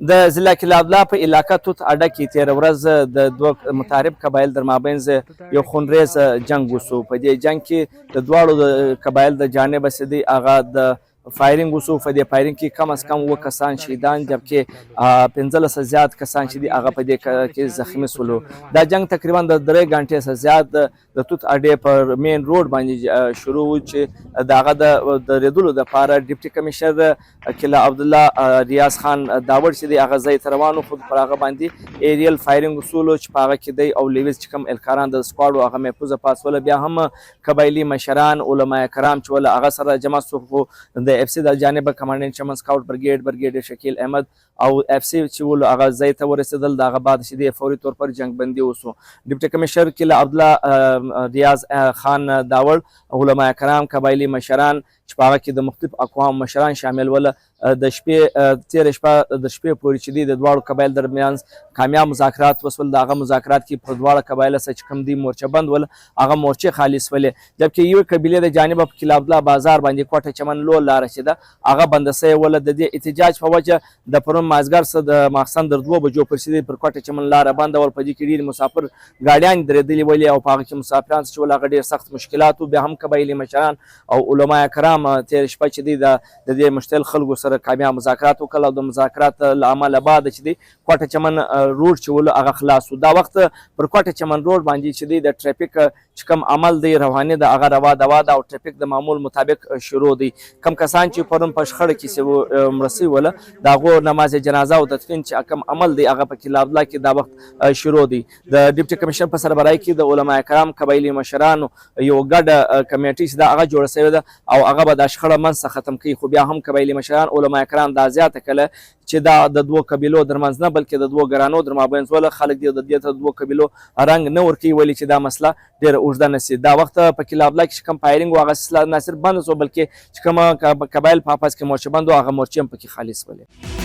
د ضلع کلي عبدالله په علاقه توت اډه کې تېره ورځ د دوه متحارب قبایل در مابینځ یو خونریز جنګ وسو. په دې جنګ کې د دواړو د قبایل د جانبه چې دی هغه د فایرینګ وسو. په دې فایرینګ کې کم از کم 7 کسان شهیدان جبکې 15 زیات کسان چې دي هغه په دې کې زخمي سولو. دا جنګ تقریبا د 3 غنټې څخه زیات د توت اډې پر مین روډ باندې شروع و چې د هغه د درېدلو دپاره ډیپټي کمشنر کلا عبدالله ریاض خان داوړ چې دی هغه ځای ته روان و، خو پر هغه باندې ایریل فایرینګ وسولو چې په هغه کې دی او لیویز چې کوم الکاران د سکواډ و هغه محفوظه پاسوله. بیا هم قبایلي مشران علما کرام چې ول هغه سره جمع سو. خو د اف سی د جانب کمانډنټ چمن سکاوټ برګیډ شکیل احمد او اف سی چې ول هغه ځای ته ورسېدل. د هغه بعد چې دی فوري طور پر جنگ بندي وسو. ډیپټي کمشنر کلا عبدالله ریاض خان داوړ علما کرام قبایلي مشران چې په هغه کې د مختلف اقوام مشران شامل ول د شپې تېره شپه د شپې پورې چې دی د دواړو قبایل درمیانځ کامیاب مذاکرات وسول. د هغه مذاکرات کې پر دواړه قبایله څخه چې کوم دی مورچه بند ول هغه مورچې خالي سولې، جبکې یوې قبیلې د جانبه په کلا عبدالله بازار باندې کوټه چمن لو لاره چې ده هغه بنده سوې وله. د دې احتجاج په وجه د پرون مازدیګر څخه د ماخستن در 2 بجو پورې چې دی پر کوټه چمن لاره بنده ول. په دې کې ډېرې مسافر ګاډیان درېدلې ولې او په هغه کې مسافران چې ول هغه ډېر سخت مشکلات و. بیا هم قبایلي مشران او علما کرام تېره شپه چې دی د دې مشتعل خلکو سره کامیاب مذاکرات وکړل او د مذاکرات له امله بعد چې دی کوټه چمن روډ چې ول هغه خلاص و. دا وخت پر کوټه چمن روډ باندې چې دی د ټریفیک چې کوم عمل دی رواني د هغه روا دوا ده او ټریفیک د معمول مطابق شروع دی. کم کسان چې پرون په شخړه کې مرسي وله د هغو نماز جنازه او تدفین چې کوم عمل دی هغه په کلا عبدالله کې دا وخت شروع دی. د ډیپټي کمشنر په سربراهۍ کې د علما کرام قبایلي مشرانو یو ګډه کمیټې چې دا هغه جوړه شوې ده او هغه به دا شخړه منځ ختم کوي. خو بیا هم قبایلي مشران علما کرام دا زیاته کله چې دا د 2 قبیلو درمنځ نه بلکې د 2 ګرانو در مابینځ ول خلک دی د دې ته 2 قبیلو رنګ نه ورکوي ولې چې دا مسله ډېره اوږده نه سي. دا وخت په کلا عبدالله کې چې کوم فایرینګ و هغه نه صرف بند سو بلکې چې کومه قبایل په آپس کې مورچه بند و هغه مورچې هم پکې خالي سولې.